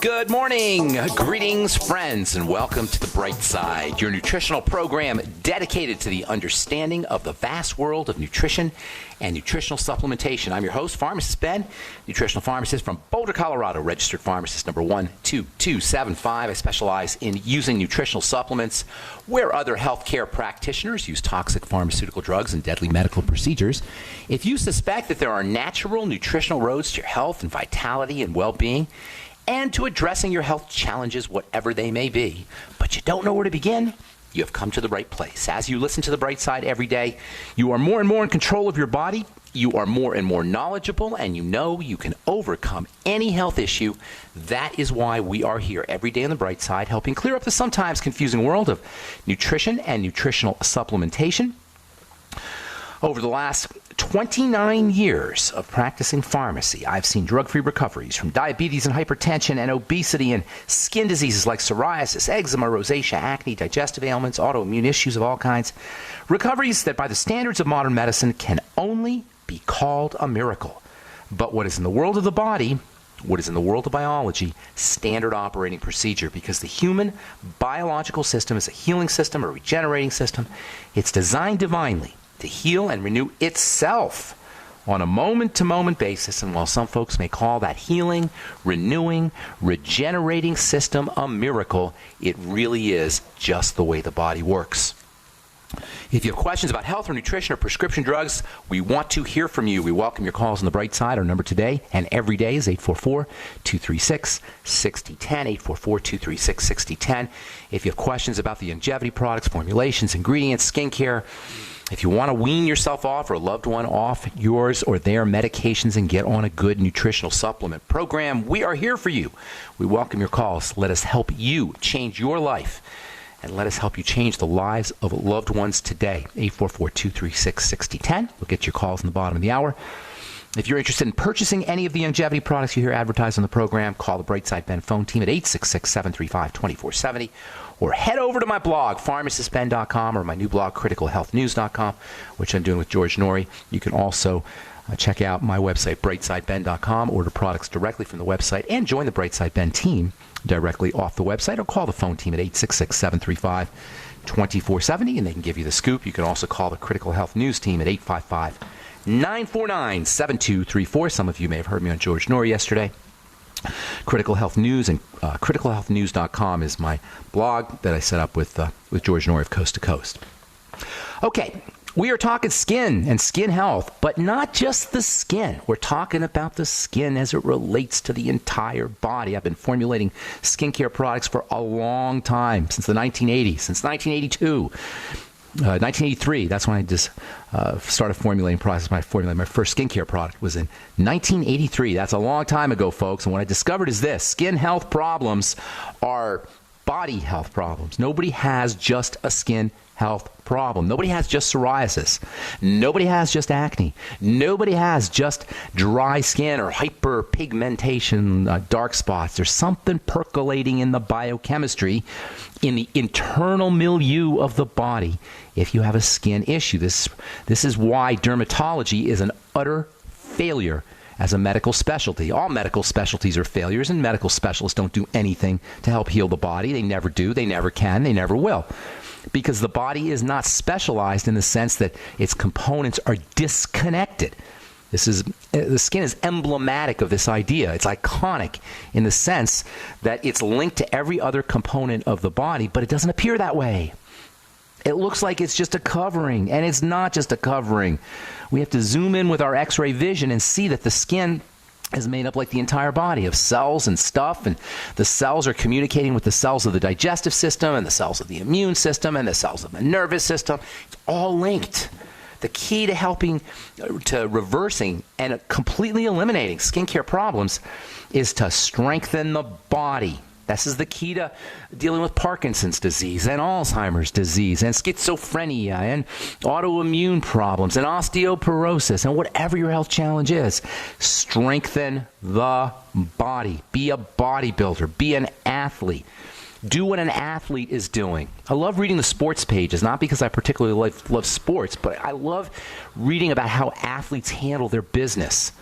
Good morning, greetings, friends, and welcome to The Bright Side, your nutritional program dedicated to the understanding of the vast world of nutrition and nutritional supplementation. I'm your host, Pharmacist Ben, nutritional pharmacist from Boulder, Colorado, registered pharmacist number 12275. I specialize in using nutritional supplements where other healthcare practitioners use toxic pharmaceutical drugs and deadly medical procedures. If you suspect that there are natural nutritional roads to your health and vitality and well-being, and to addressing your health challenges, whatever they may be, but you don't know where to begin, you have come to the right place. As you listen to The Bright Side every day, you are more and more in control of your body, you are more and more knowledgeable, and you know you can overcome any health issue. That is why we are here every day on The Bright Side, helping clear up the sometimes confusing world of nutrition and nutritional supplementation. Over the last 29 years of practicing pharmacy, I've seen drug-free recoveries from diabetes and hypertension and obesity and skin diseases like psoriasis, eczema, rosacea, acne, digestive ailments, autoimmune issues of all kinds. Recoveries that by the standards of modern medicine can only be called a miracle. But what is in the world of the body, what is in the world of biology, standard operating procedure, because the human biological system is a healing system, a regenerating system. It's designed divinely to heal and renew itself on a moment-to-moment basis. And while some folks may call that healing, renewing, regenerating system a miracle, it really is just the way the body works. If you have questions about health or nutrition or prescription drugs, we want to hear from you. We welcome your calls on The Bright Side. Our number today and every day is 844-236-6010, 844-236-6010. If you have questions about the longevity products, formulations, ingredients, skincare, if you want to wean yourself off or a loved one off yours or their medications and get on a good nutritional supplement program, we are here for you. We welcome your calls. Let us help you change your life, and let us help you change the lives of loved ones today. 844-236-6010. We'll get your calls in the bottom of the hour. If you're interested in purchasing any of the longevity products you hear advertised on the program, call the Brightside Ben phone team at 866-735-2470. Or head over to my blog, pharmacistben.com, or my new blog, criticalhealthnews.com, which I'm doing with George Norrie. You can also check out my website, brightsideben.com, order products directly from the website, and join the Brightside Ben team directly off the website, or call the phone team at 866-735-2470, and they can give you the scoop. You can also call the Critical Health News team at 855-949-7234. Some of you may have heard me on George Norrie yesterday. Critical Health News and criticalhealthnews.com is my blog that I set up with George Norrie of Coast to Coast. Okay, we are talking skin and skin health, but not just the skin. We're talking about the skin as it relates to the entire body. I've been formulating skincare products for a long time, since the 1980s, since 1982. 1983, that's when I just started formulating products. My first skincare product was in 1983. That's a long time ago, folks. And what I discovered is this: skin health problems are body health problems. Nobody has just a skin health problem. Nobody has just psoriasis. Nobody has just acne. Nobody has just dry skin or hyperpigmentation, dark spots. There's something percolating in the biochemistry, in the internal milieu of the body if you have a skin issue. This is why dermatology is an utter failure as a medical specialty. All medical specialties are failures, and medical specialists don't do anything to help heal the body. They never do. They never can. They never will. Because the body is not specialized in the sense that its components are disconnected. The skin is emblematic of this idea. It's iconic in the sense that it's linked to every other component of the body, but it doesn't appear that way. It looks like it's just a covering, and it's not just a covering. We have to zoom in with our X-ray vision and see that the skin is made up like the entire body of cells and stuff, and the cells are communicating with the cells of the digestive system and the cells of the immune system and the cells of the nervous system. It's all linked. The key to helping, to reversing and completely eliminating skincare problems is to strengthen the body. This is the key to dealing with Parkinson's disease and Alzheimer's disease and schizophrenia and autoimmune problems and osteoporosis and whatever your health challenge is. Strengthen the body. Be a bodybuilder. Be an athlete. Do what an athlete is doing. I love reading the sports pages, not because I particularly love sports, but I love reading about how athletes handle their business.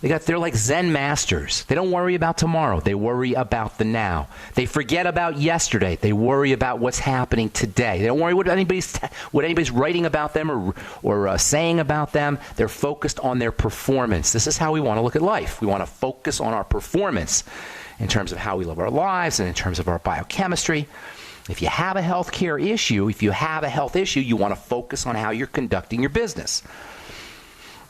They're like Zen masters. They don't worry about tomorrow. They worry about the now. They forget about yesterday. They worry about what's happening today. They don't worry what anybody's writing about them or saying about them. They're focused on their performance. This is how we want to look at life. We want to focus on our performance in terms of how we live our lives and in terms of our biochemistry. If you have a health issue, you want to focus on how you're conducting your business.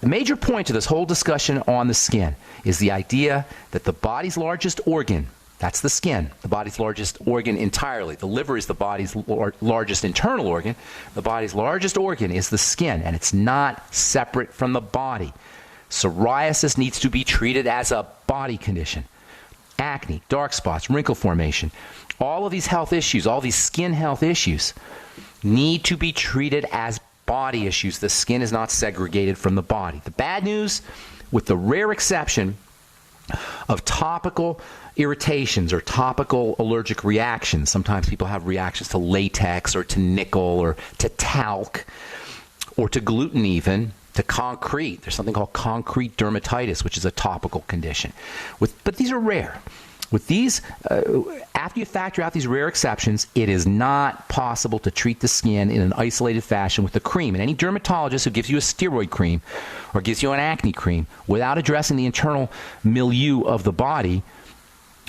The major point to this whole discussion on the skin is the idea that the body's largest organ, that's the skin, the body's largest organ entirely. The liver is the body's largest internal organ. The body's largest organ is the skin, and it's not separate from the body. Psoriasis needs to be treated as a body condition. Acne, dark spots, wrinkle formation, all of these health issues, all these skin health issues need to be treated as body issues. The skin is not segregated from the body. The bad news, with the rare exception of topical irritations or topical allergic reactions, sometimes people have reactions to latex or to nickel or to talc or to gluten even, to concrete. There's something called concrete dermatitis, which is a topical condition. But these are rare. With these, after you factor out these rare exceptions, it is not possible to treat the skin in an isolated fashion with a cream. And any dermatologist who gives you a steroid cream or gives you an acne cream without addressing the internal milieu of the body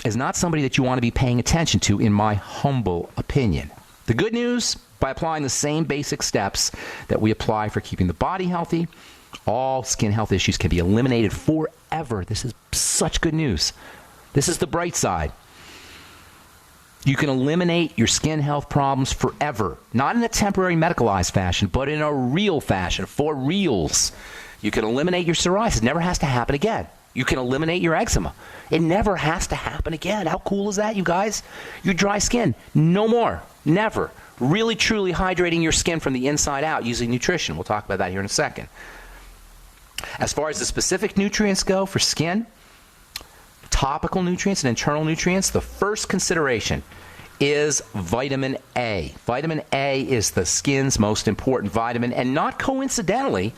is not somebody that you want to be paying attention to, in my humble opinion. The good news, by applying the same basic steps that we apply for keeping the body healthy, all skin health issues can be eliminated forever. This is such good news. This is the bright side. You can eliminate your skin health problems forever. Not in a temporary medicalized fashion, but in a real fashion, for reals. You can eliminate your psoriasis. It never has to happen again. You can eliminate your eczema. It never has to happen again. How cool is that, you guys? Your dry skin, no more. Never. Really, truly hydrating your skin from the inside out using nutrition. We'll talk about that here in a second. As far as the specific nutrients go for skin, topical nutrients and internal nutrients, the first consideration is vitamin A. Vitamin A is the skin's most important vitamin, and not coincidentally,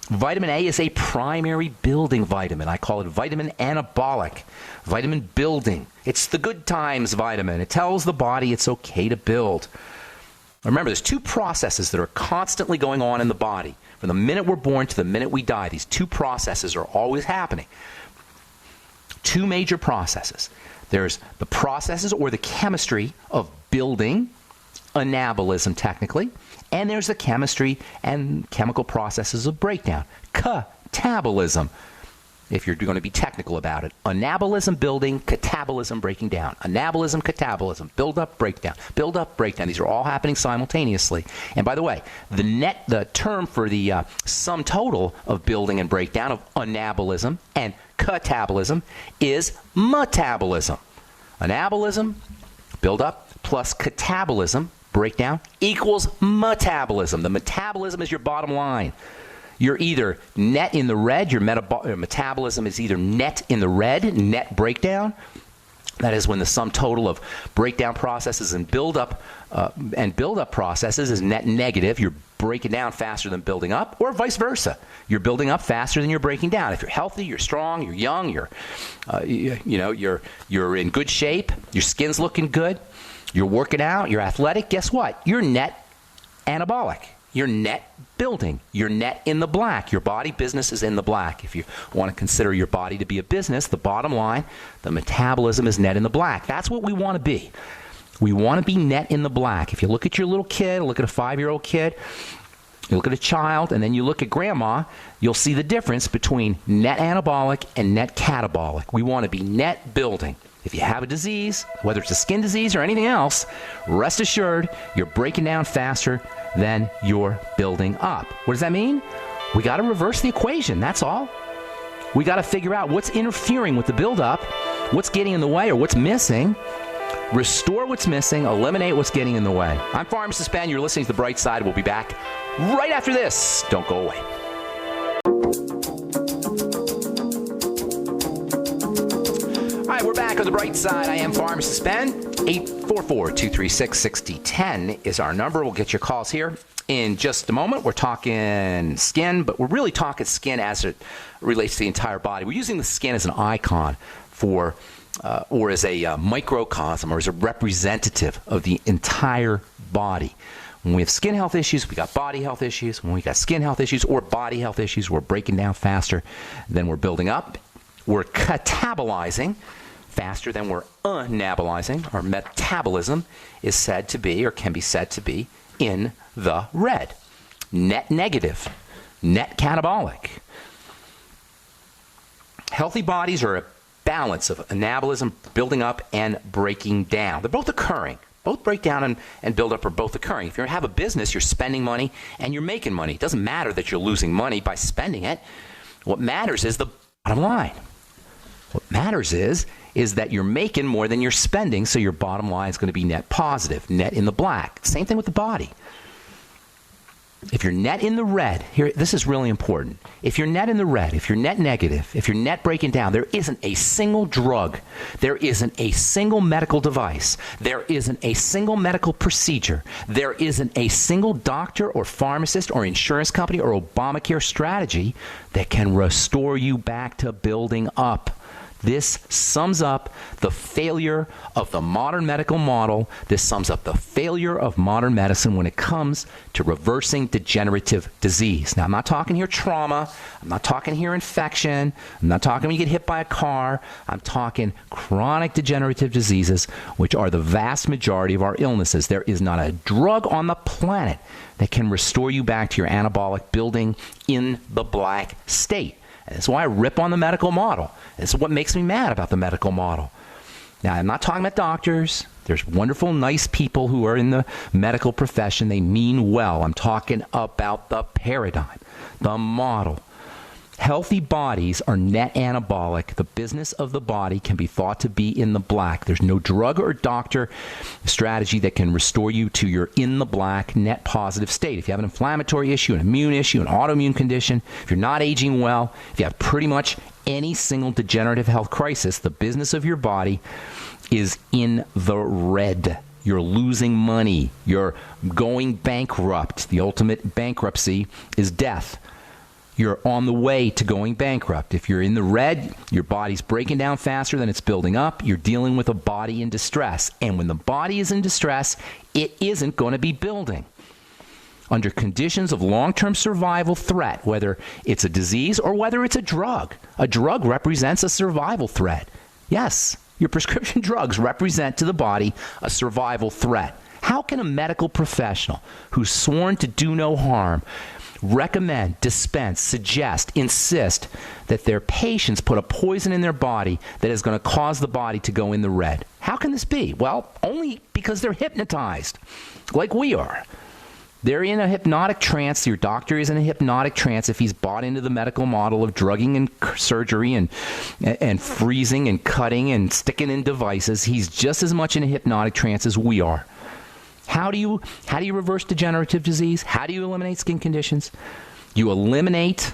vitamin A is a primary building vitamin. I call it vitamin anabolic, vitamin building. It's the good times vitamin. It tells the body it's okay to build. Remember, there's two processes that are constantly going on in the body. From the minute we're born to the minute we die, these two processes are always happening. Two major processes. There's the processes or the chemistry of building, anabolism technically, and there's the chemistry and chemical processes of breakdown, catabolism, if you're going to be technical about it. Anabolism, building, catabolism, breaking down. Anabolism, catabolism, build up, breakdown, build up, breakdown. These are all happening simultaneously. And by the way, the term for the sum total of building and breakdown of anabolism and catabolism is metabolism. Anabolism, build up, plus catabolism, breakdown, equals metabolism. The metabolism is your bottom line. You're either net in the red, your metabolism is either net in the red, net breakdown. That is when the sum total of breakdown processes and build-up processes is net negative. You're breaking down faster than building up, or vice versa. You're building up faster than you're breaking down. If you're healthy, you're strong, you're young, you're in good shape, your skin's looking good, you're working out, you're athletic, guess what? You're net anabolic. You're net building. You're net in the black. Your body business is in the black. If you want to consider your body to be a business, the bottom line, the metabolism is net in the black. That's what we want to be. We want to be net in the black. If you look at your little kid, look at a 5-year-old kid, you look at a child, and then you look at grandma, you'll see the difference between net anabolic and net catabolic. We want to be net building. If you have a disease, whether it's a skin disease or anything else, rest assured you're breaking down faster than you're building up. What does that mean? We got to reverse the equation, that's all. We got to figure out what's interfering with the buildup, what's getting in the way or what's missing, restore what's missing, eliminate what's getting in the way. I'm Pharmacist Ben. You're listening to The Bright Side. We'll be back right after this. Don't go away. All right, we're back on The Bright Side. I am Pharmacist Ben. 844-236-6010 is our number. We'll get your calls here In just a moment, we're talking skin, but we're really talking skin as it relates to the entire body. We're using the skin as an icon for, or as a microcosm, or as a representative of the entire body. When we have skin health issues, we got body health issues. When we got skin health issues or body health issues, we're breaking down faster than we're building up. We're catabolizing faster than we're anabolizing. Our metabolism is said to be, or can be said to be, in the red. Net negative. Net catabolic. Healthy bodies are a balance of anabolism, building up, and breaking down. They're both occurring. Both break down and build up are both occurring. If you have a business, you're spending money and you're making money. It doesn't matter that you're losing money by spending it. What matters is the bottom line. What matters is that you're making more than you're spending, so your bottom line is going to be net positive, net in the black. Same thing with the body. If you're net in the red, here, this is really important. If you're net in the red, if you're net negative, if you're net breaking down, there isn't a single drug, there isn't a single medical device, there isn't a single medical procedure, there isn't a single doctor or pharmacist or insurance company or Obamacare strategy that can restore you back to building up. This sums up the failure of the modern medical model. This sums up the failure of modern medicine when it comes to reversing degenerative disease. Now, I'm not talking here trauma. I'm not talking here infection. I'm not talking when you get hit by a car. I'm talking chronic degenerative diseases, which are the vast majority of our illnesses. There is not a drug on the planet that can restore you back to your anabolic building in the black state. And that's why I rip on the medical model. This is what makes me mad about the medical model. Now, I'm not talking about doctors. There's wonderful, nice people who are in the medical profession. They mean well. I'm talking about the paradigm, the model. Healthy bodies are net anabolic. The business of the body can be thought to be in the black. There's no drug or doctor strategy that can restore you to your in the black, net positive state. If you have an inflammatory issue, an immune issue, an autoimmune condition, if you're not aging well, if you have pretty much any single degenerative health crisis, the business of your body is in the red. You're losing money. You're going bankrupt. The ultimate bankruptcy is death. You're on the way to going bankrupt. If you're in the red, your body's breaking down faster than it's building up. You're dealing with a body in distress. And when the body is in distress, it isn't going to be building. Under conditions of long-term survival threat, whether it's a disease or whether it's a drug represents a survival threat. Yes, your prescription drugs represent to the body a survival threat. How can a medical professional who's sworn to do no harm recommend, dispense, suggest, insist that their patients put a poison in their body that is going to cause the body to go in the red? How can this be? Well, only because they're hypnotized, like we are. They're in a hypnotic trance. Your doctor is in a hypnotic trance if he's bought into the medical model of drugging and surgery and freezing and cutting and sticking in devices. He's just as much in a hypnotic trance as we are. How do you reverse degenerative disease? How do you eliminate skin conditions? You eliminate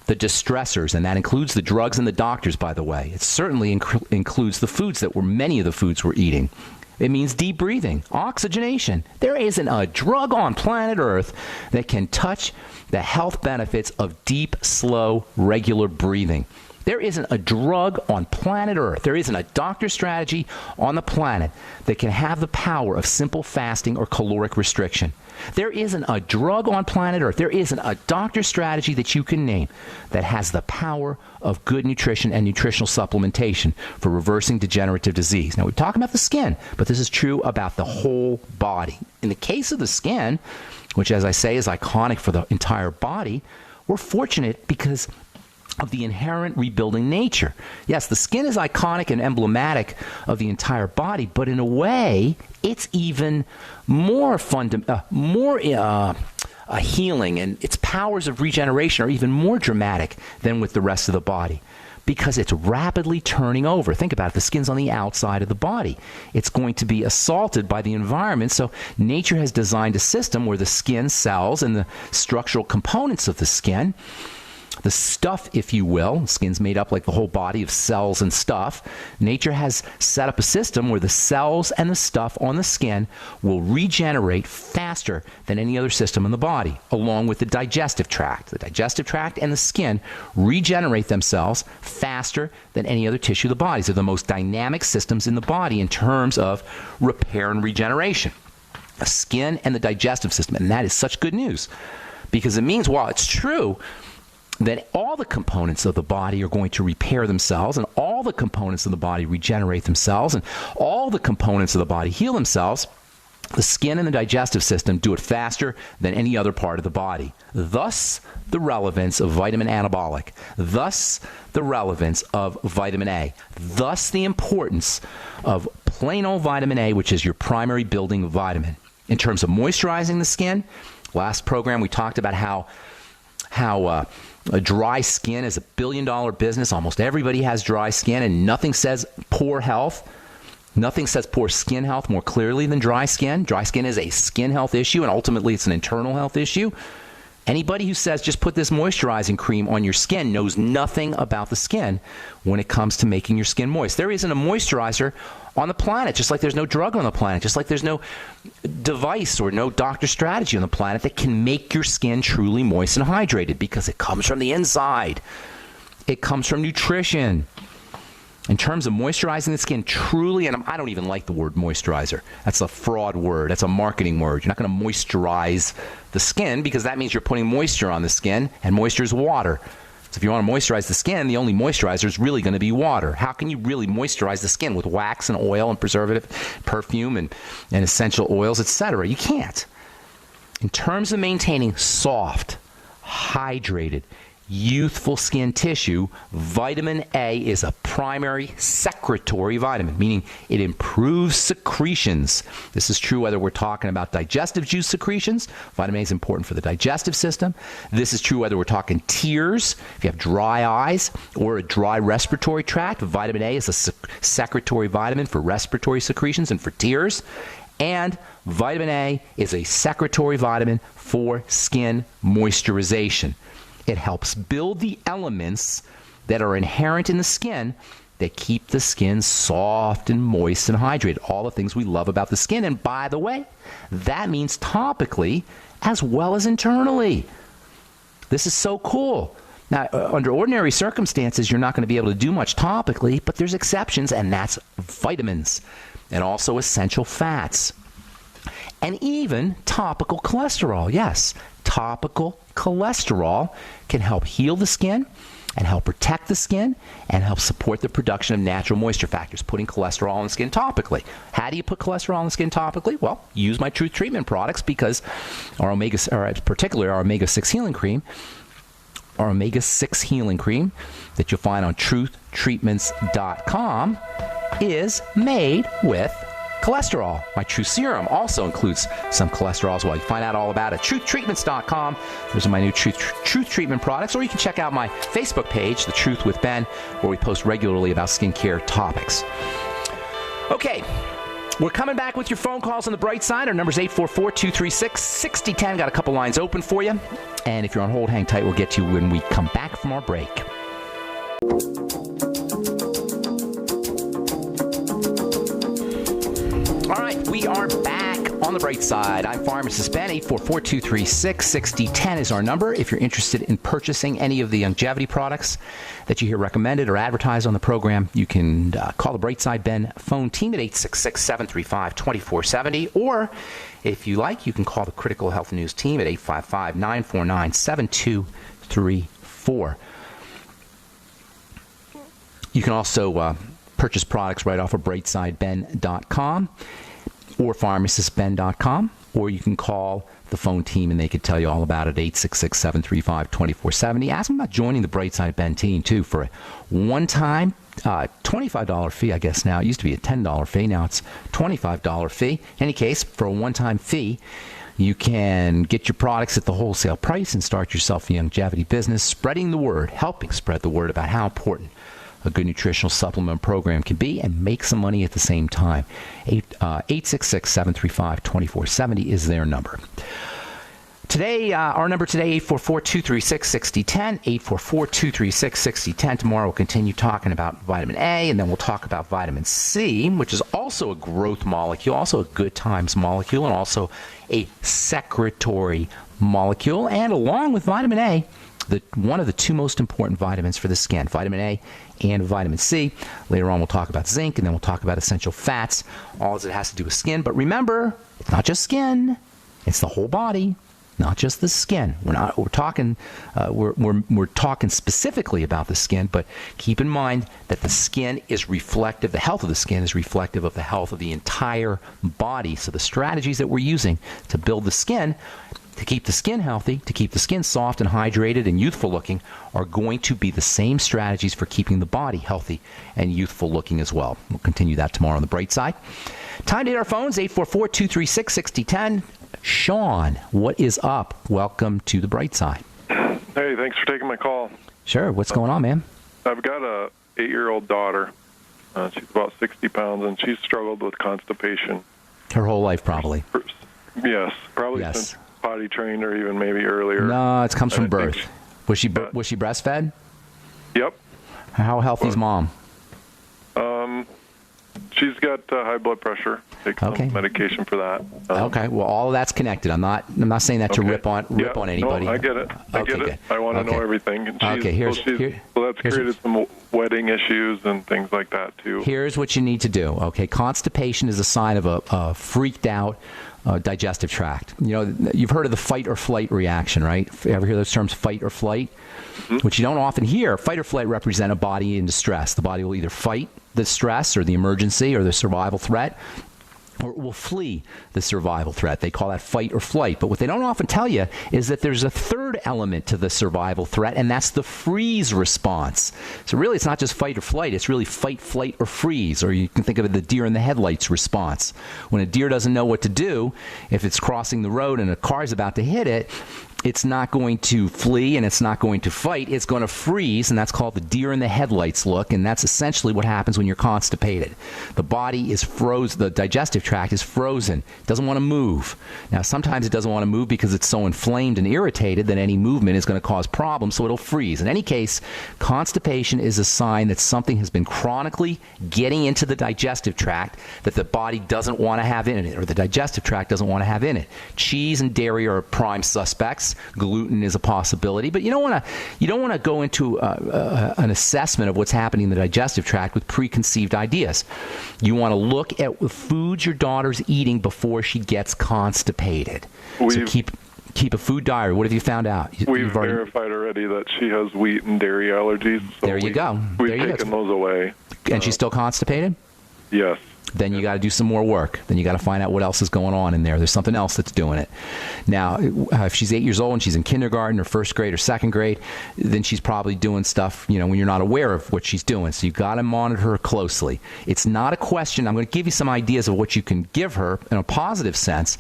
the distressors, and that includes the drugs and the doctors, by the way. It certainly includes the foods many of the foods we're eating. It means deep breathing, oxygenation. There isn't a drug on planet Earth that can touch the health benefits of deep, slow, regular breathing. There isn't a drug on planet Earth, there isn't a doctor strategy on the planet that can have the power of simple fasting or caloric restriction. There isn't a drug on planet Earth, there isn't a doctor strategy that you can name that has the power of good nutrition and nutritional supplementation for reversing degenerative disease. Now, we're talking about the skin, but this is true about the whole body. In the case of the skin, which, as I say, is iconic for the entire body, we're fortunate because of the inherent rebuilding nature. Yes, the skin is iconic and emblematic of the entire body, but in a way, it's even more healing, and its powers of regeneration are even more dramatic than with the rest of the body because it's rapidly turning over. Think about it. The skin's on the outside of the body. It's going to be assaulted by the environment, so nature has designed a system where the skin cells and the structural components of the skin the stuff, if you will. Skin's made up like the whole body of cells and stuff. Nature has set up a system where the cells and the stuff on the skin will regenerate faster than any other system in the body, along with the digestive tract. The digestive tract and the skin regenerate themselves faster than any other tissue of the body. So they're the most dynamic systems in the body in terms of repair and regeneration. The skin and the digestive system. And that is such good news, because it means, while it's true that all the components of the body are going to repair themselves, and all the components of the body regenerate themselves, and all the components of the body heal themselves, the skin and the digestive system do it faster than any other part of the body. Thus, the relevance of vitamin anabolic. Thus, the relevance of vitamin A. Thus, the importance of plain old vitamin A, which is your primary building vitamin. In terms of moisturizing the skin, last program we talked about how dry skin is a billion-dollar business. Almost everybody has dry skin, and nothing says poor health. Nothing says poor skin health more clearly than dry skin. Dry skin is a skin health issue, and ultimately it's an internal health issue. Anybody who says just put this moisturizing cream on your skin knows nothing about the skin when it comes to making your skin moist. There isn't a moisturizer on the planet, just like there's no drug on the planet, just like there's no device or no doctor strategy on the planet that can make your skin truly moist and hydrated, because it comes from the inside. It comes from nutrition. In terms of moisturizing the skin, truly, and I don't even like the word moisturizer. That's a fraud word. That's a marketing word. You're not going to moisturize the skin, because that means you're putting moisture on the skin, and moisture is water. So if you want to moisturize the skin, the only moisturizer is really going to be water. How can you really moisturize the skin with wax and oil and preservative, perfume and essential oils, etc.? You can't. In terms of maintaining soft, hydrated, youthful skin tissue, vitamin A is a primary secretory vitamin, meaning it improves secretions. This is true whether we're talking about digestive juice secretions. Vitamin A is important for the digestive system. This is true whether we're talking tears. If you have dry eyes or a dry respiratory tract, vitamin A is a secretory vitamin for respiratory secretions and for tears. And vitamin A is a secretory vitamin for skin moisturization. It helps build the elements that are inherent in the skin that keep the skin soft and moist and hydrated. All the things we love about the skin. And by the way, that means topically as well as internally. This is so cool. Now, under ordinary circumstances, you're not going to be able to do much topically, but there's exceptions, and that's vitamins and also essential fats. And even topical cholesterol. Yes, topical cholesterol can help heal the skin and help protect the skin and help support the production of natural moisture factors, putting cholesterol on the skin topically. How do you put cholesterol on the skin topically? Well, use my Truth Treatment products, because particularly our omega-6 healing cream, that you'll find on truthtreatments.com is made with cholesterol. My Truth Serum also includes some cholesterol as well. You find out all about it at truthtreatments.com. Those are my new Truth Treatment products. Or you can check out my Facebook page, The Truth with Ben, where we post regularly about skincare topics. Okay, we're coming back with your phone calls on the bright side. Our number's 844-236-6010. Got a couple lines open for you. And if you're on hold, hang tight. We'll get to you when we come back from our break. All right, we are back on the bright side. I'm Pharmacist Ben. 844-236-6010 is our number. If you're interested in purchasing any of the longevity products that you hear recommended or advertised on the program, you can call the Brightside Ben phone team at 866-735-2470. Or, if you like, you can call the Critical Health News team at 855-949-7234. You can also purchase products right off of brightsideben.com or pharmacistben.com, or you can call the phone team and they could tell you all about it, 866-735-2470. Ask them about joining the Brightside Ben team, too, for a one-time $25 fee, I guess now. It used to be a $10 fee. Now it's $25 fee. In any case, for a one-time fee, you can get your products at the wholesale price and start yourself a longevity business, spreading the word, helping spread the word about how important a good nutritional supplement program can be, and make some money at the same time. 866-735-2470 is their number. Today, our number today, 844-236-6010, 844-236-6010. Tomorrow we'll continue talking about vitamin A, and then we'll talk about vitamin C, which is also a growth molecule, also a good times molecule, and also a secretory molecule. And along with vitamin A, one of the two most important vitamins for the skin, vitamin A and vitamin C. Later on, we'll talk about zinc, and then we'll talk about essential fats, all as it has to do with skin. But remember, it's not just skin, it's the whole body. Not just the skin. We're talking specifically about the skin, but keep in mind that the skin is reflective, the health of the skin is reflective of the health of the entire body. So the strategies that we're using to build the skin, to keep the skin healthy, to keep the skin soft and hydrated and youthful looking, are going to be the same strategies for keeping the body healthy and youthful looking as well. We'll continue that tomorrow on the bright side. Time to hit our phones, 844-236-6010. Sean, what is up? Welcome to the bright side. Hey, thanks for taking my call. Sure. What's going on, man? I've got a 8-year-old daughter. She's about 60 pounds, and she's struggled with constipation. Her whole life, probably. Yes, probably since potty trained or even maybe earlier. No, it comes from birth. Was she breastfed? Yep. How healthy is mom? She's got high blood pressure. Takes some medication for that. Okay. Well, all of that's connected. I'm not saying that to rip on anybody. No, I get it. I get it. I want to know everything. And that's created some wedding issues and things like that too. Here's what you need to do. Okay. Constipation is a sign of a freaked out digestive tract. You know, you've heard of the fight or flight reaction, right? Ever hear those terms, fight or flight? Mm-hmm. Which you don't often hear. Fight or flight represent a body in distress. The body will either fight the stress or the emergency or the survival threat, or it will flee the survival threat. They call that fight or flight. But what they don't often tell you is that there's a third element to the survival threat, and that's the freeze response. So really, it's not just fight or flight. It's really fight, flight, or freeze. Or you can think of it the deer in the headlights response. When a deer doesn't know what to do, if it's crossing the road and a car's about to hit it, it's not going to flee and it's not going to fight. It's going to freeze, and that's called the deer in the headlights look, and that's essentially what happens when you're constipated. The body is frozen. The digestive tract is frozen. It doesn't want to move. Now, sometimes it doesn't want to move because it's so inflamed and irritated that any movement is going to cause problems, so it'll freeze. In any case, constipation is a sign that something has been chronically getting into the digestive tract that the body doesn't want to have in it, or the digestive tract doesn't want to have in it. Cheese and dairy are prime suspects. Gluten is a possibility, but you don't want to go into an assessment of what's happening in the digestive tract with preconceived ideas. You want to look at the foods your daughter's eating before she gets constipated. So keep a food diary. What have you found out? We've verified already that she has wheat and dairy allergies. So there you go. We've taken those away. And she's still constipated? Yes. Then you got to do some more work. Then you got to find out what else is going on in there. There's something else that's doing it. Now, if she's 8 years old and she's in kindergarten or first grade or second grade, then she's probably doing stuff, when you're not aware of what she's doing. So you got to monitor her closely. It's not a question. I'm going to give you some ideas of what you can give her in a positive sense.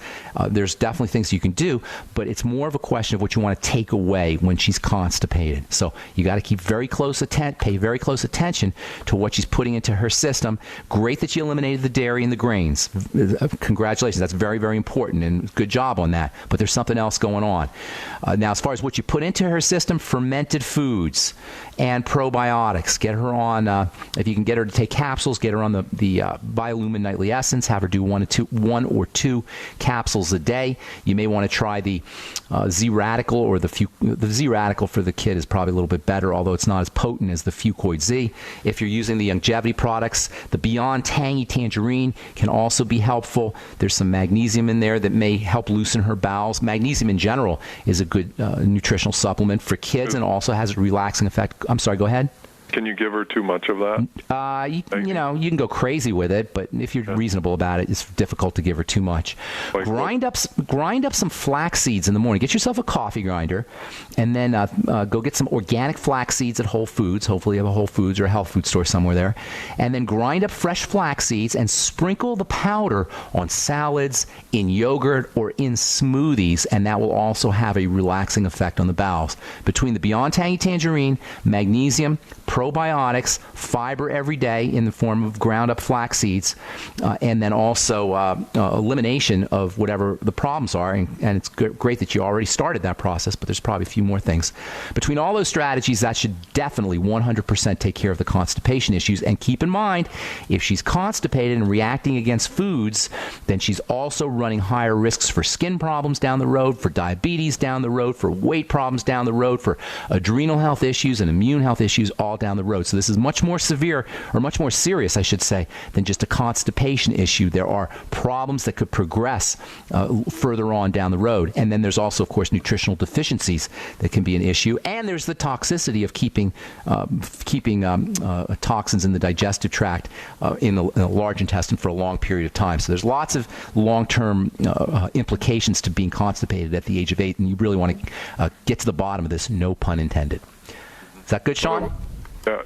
There's definitely things you can do, but it's more of a question of what you want to take away when she's constipated. So you got to keep pay very close attention to what she's putting into her system. Great that you eliminated the dairy and the grains. Congratulations. That's very, very important, and good job on that. But there's something else going on. Now, as far as what you put into her system, fermented foods and probiotics. Get her on, if you can get her to take capsules, get her on the Biolumin Nightly Essence. Have her do one or two capsules a day. You may want to try the Z-Radical, or the Z-Radical for the kid is probably a little bit better, although it's not as potent as the Fucoid Z. If you're using the longevity products, the Beyond Tangy Tangerine can also be helpful. There's some magnesium in there that may help loosen her bowels. Magnesium in general is a good nutritional supplement for kids, and also has a relaxing effect. I'm sorry, go ahead. Can you give her too much of that? You can go crazy with it, but if you're reasonable about it, it's difficult to give her too much. Grind up some flax seeds in the morning. Get yourself a coffee grinder, and then go get some organic flax seeds at Whole Foods. Hopefully you have a Whole Foods or a health food store somewhere there. And then grind up fresh flax seeds and sprinkle the powder on salads, in yogurt, or in smoothies, and that will also have a relaxing effect on the bowels. Between the Beyond Tangy Tangerine, magnesium, probiotics, fiber every day in the form of ground up flax seeds, and then also elimination of whatever the problems are. And it's great that you already started that process, but there's probably a few more things. Between all those strategies, that should definitely 100% take care of the constipation issues. And keep in mind, if she's constipated and reacting against foods, then she's also running higher risks for skin problems down the road, for diabetes down the road, for weight problems down the road, for adrenal health issues and immune health issues all down the road. So this is much more severe, or much more serious, I should say, than just a constipation issue. There are problems that could progress further on down the road. And then there's also, of course, nutritional deficiencies that can be an issue. And there's the toxicity of keeping toxins in the digestive tract in the large intestine for a long period of time. So there's lots of long-term implications to being constipated at the age of 8, and you really want to get to the bottom of this, no pun intended. Is that good, Sean? Yeah.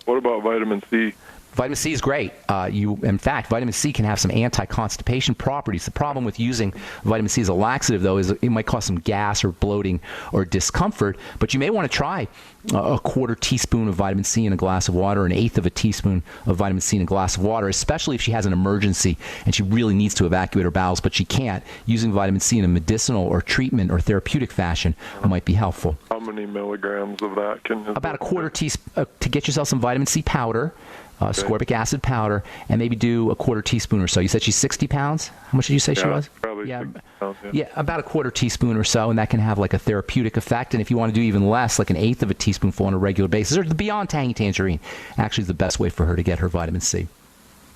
What about vitamin C? Vitamin C is great. In fact, vitamin C can have some anti-constipation properties. The problem with using vitamin C as a laxative, though, is it might cause some gas or bloating or discomfort. But you may want to try a quarter teaspoon of vitamin C in a glass of water, an eighth of a teaspoon of vitamin C in a glass of water, especially if she has an emergency and she really needs to evacuate her bowels, but she can't. Using vitamin C in a medicinal or treatment or therapeutic fashion might be helpful. How many milligrams of that about a quarter teaspoon to get yourself some vitamin C powder. Ascorbic acid powder, and maybe do a quarter teaspoon or so. You said she's 60 pounds? How much did you say she was? Probably 60 pounds, yeah, about a quarter teaspoon or so, and that can have like a therapeutic effect. And if you want to do even less, like an eighth of a teaspoonful on a regular basis, or the Beyond Tangy Tangerine, actually is the best way for her to get her vitamin C.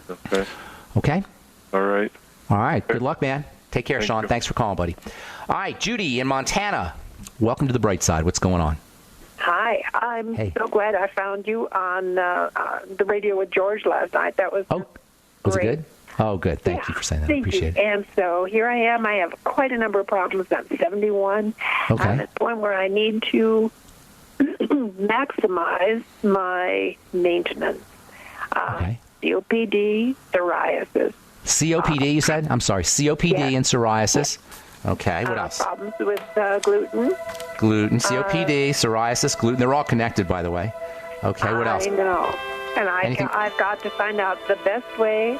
Okay. Okay? All right. All right. Good luck, man. Take care, Sean. Thanks for calling, buddy. All right, Judy in Montana. Welcome to the bright side. What's going on? Hi, I'm so glad I found you on the radio with George last night. That was was it good? Oh, good. Thank you for saying that. I appreciate it. And so here I am. I have quite a number of problems. I'm 71. Okay. I'm at the point where I need to maximize my maintenance. COPD, psoriasis. COPD, you said? I'm sorry. COPD and psoriasis. Okay, what else? Problems with gluten. Gluten, COPD, psoriasis, gluten. They're all connected, by the way. Okay, what else? I know. And I've got to find out the best way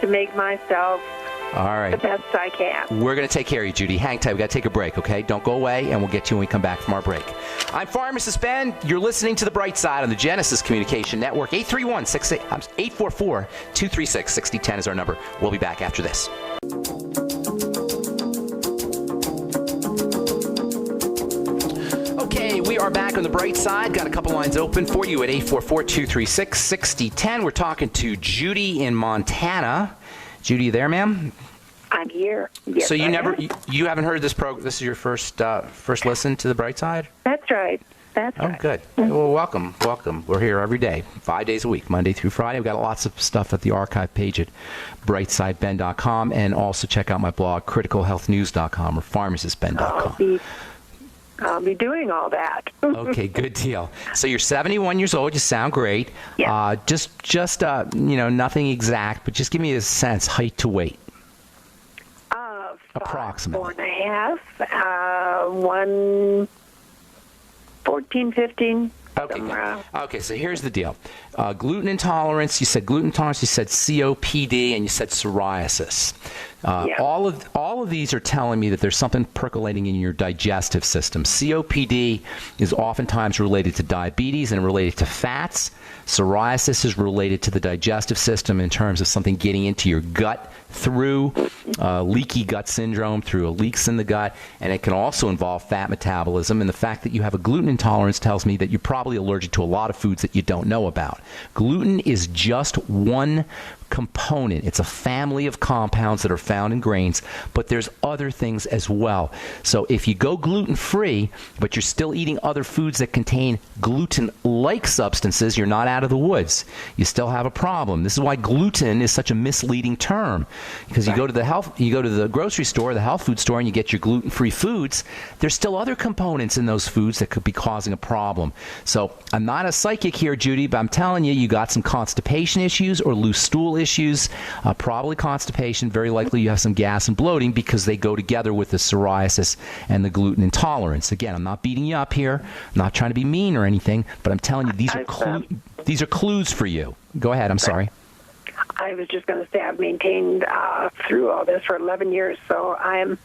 to make myself the best I can. We're going to take care of you, Judy. Hang tight. We've got to take a break, okay? Don't go away, and we'll get to you when we come back from our break. I'm Pharmacist Ben. You're listening to The Bright Side on the Genesis Communication Network. 844-236-6010 is our number. We'll be back after this. Okay, we are back on the bright side. Got a couple lines open for you at 844-236-6010. We're talking to Judy in Montana. Judy, you there, ma'am? I'm here. Yes, so you haven't heard this program. This is your first listen to the bright side? That's right. That's right. Oh, good. Well, welcome. We're here every day, 5 days a week, Monday through Friday. We've got lots of stuff at the archive page at brightsideben.com, and also check out my blog, criticalhealthnews.com or pharmacistben.com. I'll be doing all that. Okay, good deal. So you're 71 years old. You sound great. Yeah. Just nothing exact, but just give me a sense, height to weight. Approximately. 4.5, 14, 15. Okay, so here's the deal. Gluten intolerance, you said gluten intolerance, you said COPD, and you said psoriasis. All of these are telling me that there's something percolating in your digestive system. COPD is oftentimes related to diabetes and related to fats. Psoriasis is related to the digestive system in terms of something getting into your gut through leaky gut syndrome, through leaks in the gut, and it can also involve fat metabolism. And the fact that you have a gluten intolerance tells me that you're probably allergic to a lot of foods that you don't know about. Gluten is just one component. It's a family of compounds that are found in grains, but there's other things as well. So if you go gluten-free, but you're still eating other foods that contain gluten-like substances, you're not out of the woods. You still have a problem. This is why gluten is such a misleading term. Because you go to the grocery store, the health food store, and you get your gluten-free foods. There's still other components in those foods that could be causing a problem. So I'm not a psychic here, Judy, but I'm telling you got some constipation issues or loose stool issues, probably constipation. Very likely you have some gas and bloating because they go together with the psoriasis and the gluten intolerance. Again, I'm not beating you up here. I'm not trying to be mean or anything, but I'm telling you these are clues for you. Go ahead. I'm sorry. I was just going to say I've maintained through all this for 11 years, so I'm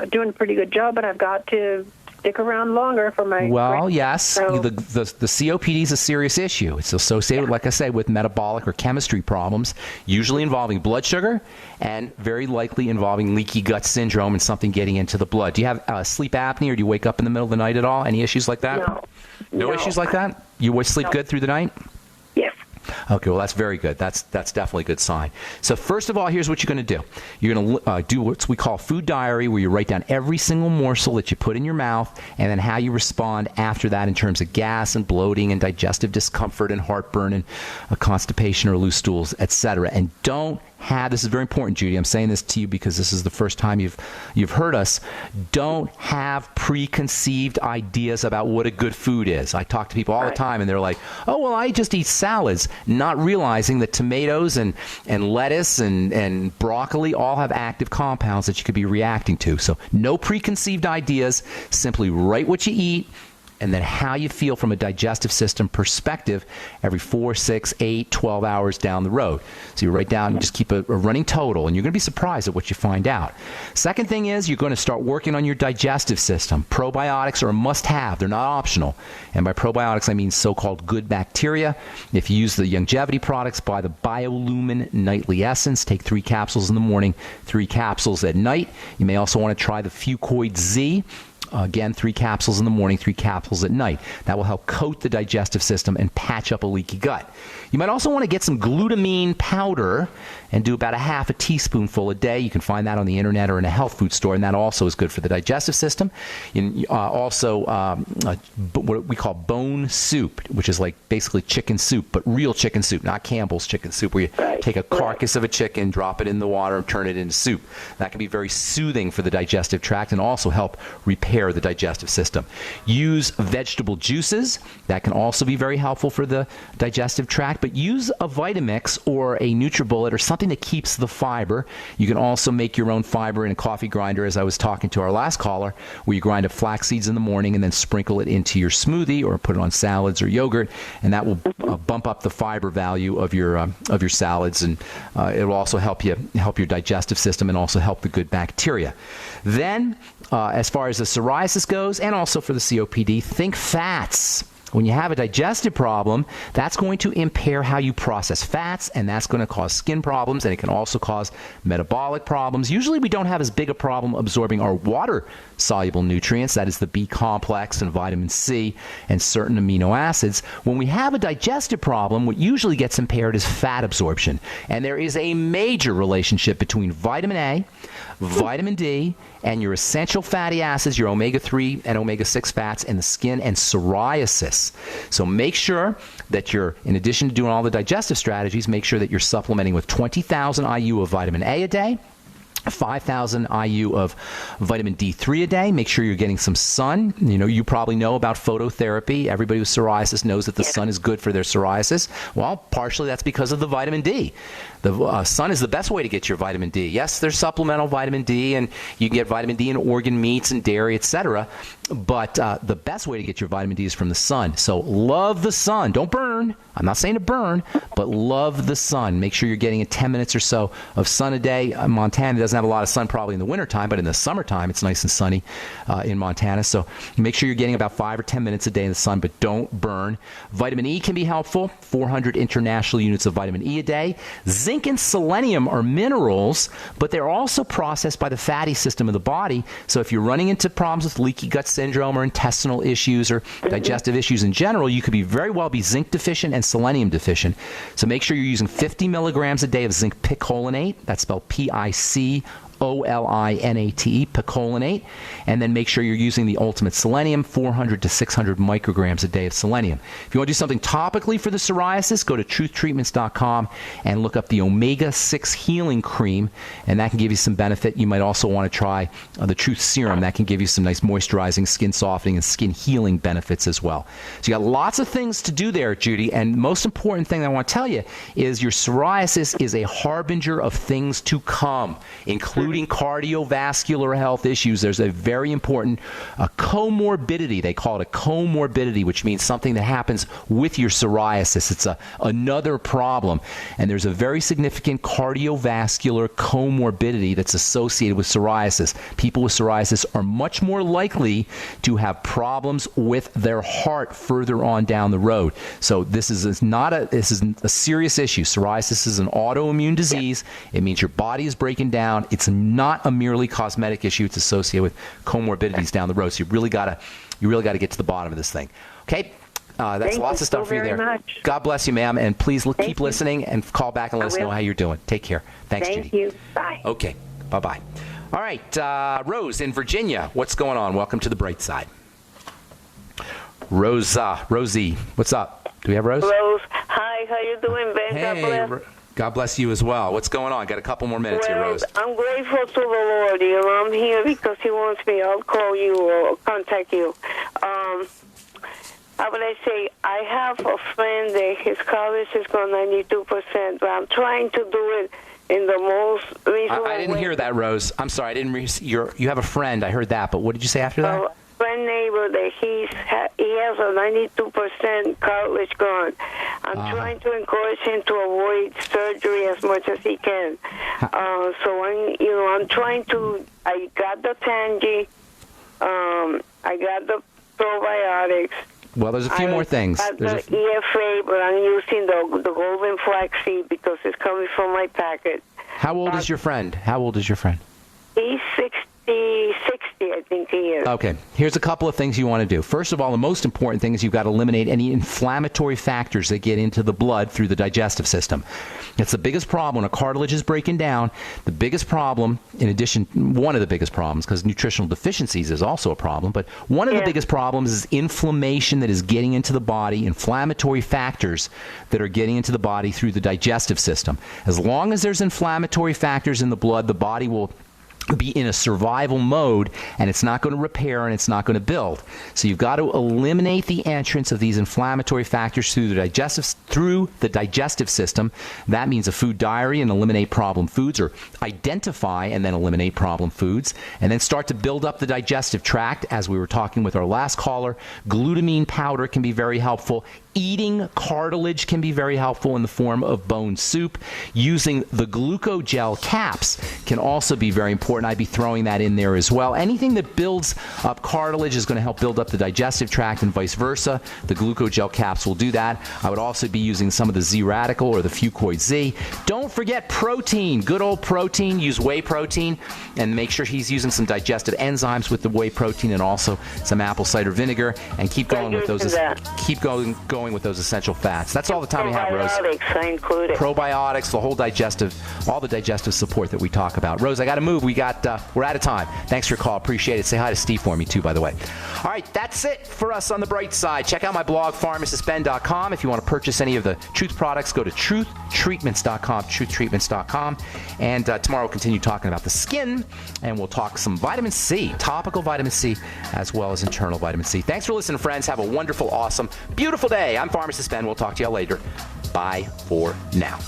doing a pretty good job, but I've got to stick around longer for my... Well, yes. So, the COPD is a serious issue. It's associated, like I say, with metabolic or chemistry problems, usually involving blood sugar and very likely involving leaky gut syndrome and something getting into the blood. Do you have sleep apnea, or do you wake up in the middle of the night at all? Any issues like that? No. No issues like that? You always sleep good through the night? Yes. Okay, well, that's very good. That's definitely a good sign. So first of all, here's what you're going to do. You're going to do what we call food diary, where you write down every single morsel that you put in your mouth and then how you respond after that in terms of gas and bloating and digestive discomfort and heartburn and constipation or loose stools, etc. And don't have, this is very important, Judy, I'm saying this to you because this is the first time you've heard us, don't have preconceived ideas about what a good food is. I talk to people all the time and they're like, oh, well, I just eat salads, not realizing that tomatoes and lettuce and broccoli all have active compounds that you could be reacting to. So no preconceived ideas, simply write what you eat, and then how you feel from a digestive system perspective every 4, 6, 8, 12 hours down the road. So you write down and just keep a running total, and you're going to be surprised at what you find out. Second thing is you're going to start working on your digestive system. Probiotics are a must-have. They're not optional. And by probiotics, I mean so-called good bacteria. If you use the longevity products, buy the BioLumin Nightly Essence. Take 3 capsules in the morning, 3 capsules at night. You may also want to try the Fucoid Z. Again, 3 capsules in the morning, 3 capsules at night. That will help coat the digestive system and patch up a leaky gut. You might also want to get some glutamine powder and do about a half a teaspoonful a day. You can find that on the internet or in a health food store, and that also is good for the digestive system. What we call bone soup, which is like basically chicken soup, but real chicken soup, not Campbell's chicken soup, where you take a carcass of a chicken, drop it in the water, and turn it into soup. That can be very soothing for the digestive tract and also help repair the digestive system. Use vegetable juices. That can also be very helpful for the digestive tract, but use a Vitamix or a NutriBullet or something that keeps the fiber. You can also make your own fiber in a coffee grinder, as I was talking to our last caller, where you grind up flax seeds in the morning and then sprinkle it into your smoothie or put it on salads or yogurt, and that will bump up the fiber value of your salads, and it will also help your digestive system and also help the good bacteria. Then, as far as the psoriasis goes, and also for the COPD, think fats. When you have a digestive problem, that's going to impair how you process fats, and that's going to cause skin problems, and it can also cause metabolic problems. Usually we don't have as big a problem absorbing our water-soluble nutrients, that is the B complex and vitamin C and certain amino acids. When we have a digestive problem, what usually gets impaired is fat absorption. And there is a major relationship between vitamin A, vitamin D, and your essential fatty acids, your omega-3 and omega-6 fats, and the skin and psoriasis. So make sure that you're, in addition to doing all the digestive strategies, make sure that you're supplementing with 20,000 IU of vitamin A a day, 5,000 IU of vitamin D3 a day. Make sure you're getting some sun. You probably know about phototherapy. Everybody with psoriasis knows that the sun is good for their psoriasis. Well, partially that's because of the vitamin D. The sun is the best way to get your vitamin D. Yes, there's supplemental vitamin D, and you can get vitamin D in organ meats and dairy, etc. But the best way to get your vitamin D is from the sun. So love the sun. Don't burn. I'm not saying to burn, but love the sun. Make sure you're getting 10 minutes or so of sun a day. Montana doesn't have a lot of sun probably in the wintertime, but in the summertime it's nice and sunny in Montana. So make sure you're getting about 5 or 10 minutes a day in the sun, but don't burn. Vitamin E can be helpful. 400 international units of vitamin E a day. Zinc and selenium are minerals, but they're also processed by the fatty system of the body. So if you're running into problems with leaky gut syndrome or intestinal issues or digestive issues in general, you could very well be zinc deficient and selenium deficient. So make sure you're using 50 milligrams a day of zinc picolinate. That's spelled PICOLINATE. P-O-L-I-N-A-T-E, picolinate. And then make sure you're using the Ultimate Selenium, 400 to 600 micrograms a day of selenium. If you want to do something topically for the psoriasis, go to truthtreatments.com and look up the Omega-6 Healing Cream, and that can give you some benefit. You might also want to try the Truth Serum. That can give you some nice moisturizing, skin softening, and skin healing benefits as well. So you got lots of things to do there, Judy, and the most important thing I want to tell you is your psoriasis is a harbinger of things to come, including cardiovascular health issues. There's a very important comorbidity. They call it a comorbidity, which means something that happens with your psoriasis. It's another problem. And there's a very significant cardiovascular comorbidity that's associated with psoriasis. People with psoriasis are much more likely to have problems with their heart further on down the road. So this is a serious issue. Psoriasis is an autoimmune disease. It means your body is breaking down. It's not a merely cosmetic issue. It's associated with comorbidities down the road. So you really got to get to the bottom of this thing. Okay? That's lots of stuff for you there. Much. God bless you, ma'am, and please keep listening and call back and let us know how you're doing. Take care. Thanks, Judy. Thank you. Bye. Okay. Bye-bye. All right, Rose in Virginia, what's going on? Welcome to the bright side. Rosie, what's up? Do we have Rose? Rose, hi, how you doing, Ben? Hey, God bless you as well. What's going on? Got a couple more minutes here, Rose. I'm grateful to the Lord. You know, I'm here because He wants me. I'll call you or contact you. How would I say? I have a friend that his college is gone 92%, but I'm trying to do it in the most reasonable way. I didn't hear that, Rose. I'm sorry. I didn't. You have a friend. I heard that, but what did you say after that? Friend neighbor that he has a 92% college gone. I'm trying to encourage him to avoid surgery as much as he can. So I'm trying to. I got the Tangy. I got the probiotics. Well, there's a few more things. There's the EFA, but I'm using the golden flaxseed because it's coming from my packet. How old is your friend? He's 60, I think he is. Okay. Here's a couple of things you want to do. First of all, the most important thing is you've got to eliminate any inflammatory factors that get into the blood through the digestive system. It's the biggest problem when a cartilage is breaking down. The biggest problem, in addition, one of the biggest problems, because nutritional deficiencies is also a problem, but one of the biggest problems is inflammation that is getting into the body, inflammatory factors that are getting into the body through the digestive system. As long as there's inflammatory factors in the blood, the body will be in a survival mode, and it's not going to repair and it's not going to build. So you've got to eliminate the entrance of these inflammatory factors through the digestive system. That means a food diary and eliminate problem foods, or identify and then eliminate problem foods, and then start to build up the digestive tract. As we were talking with our last caller, glutamine powder can be very helpful. Eating cartilage can be very helpful in the form of bone soup. Using the glucogel caps can also be very important. I'd be throwing that in there as well. Anything that builds up cartilage is going to help build up the digestive tract and vice versa. The glucogel caps will do that. I would also be using some of the Z-Radical or the Fucoid Z. Don't forget protein. Good old protein. Use whey protein, and make sure he's using some digestive enzymes with the whey protein, and also some apple cider vinegar, and keep going with those. Going with those essential fats. That's all the time we have, Rose. Probiotics, I included. Probiotics, all the digestive support that we talk about. Rose, I got to move. We're out of time. Thanks for your call. Appreciate it. Say hi to Steve for me, too, by the way. All right, that's it for us on the bright side. Check out my blog, pharmacistben.com. If you want to purchase any of the Truth products, go to truthtreatments.com, truthtreatments.com. And tomorrow we'll continue talking about the skin, and we'll talk some vitamin C, topical vitamin C, as well as internal vitamin C. Thanks for listening, friends. Have a wonderful, awesome, beautiful day. I'm Pharmacist Ben. We'll talk to you all later. Bye for now.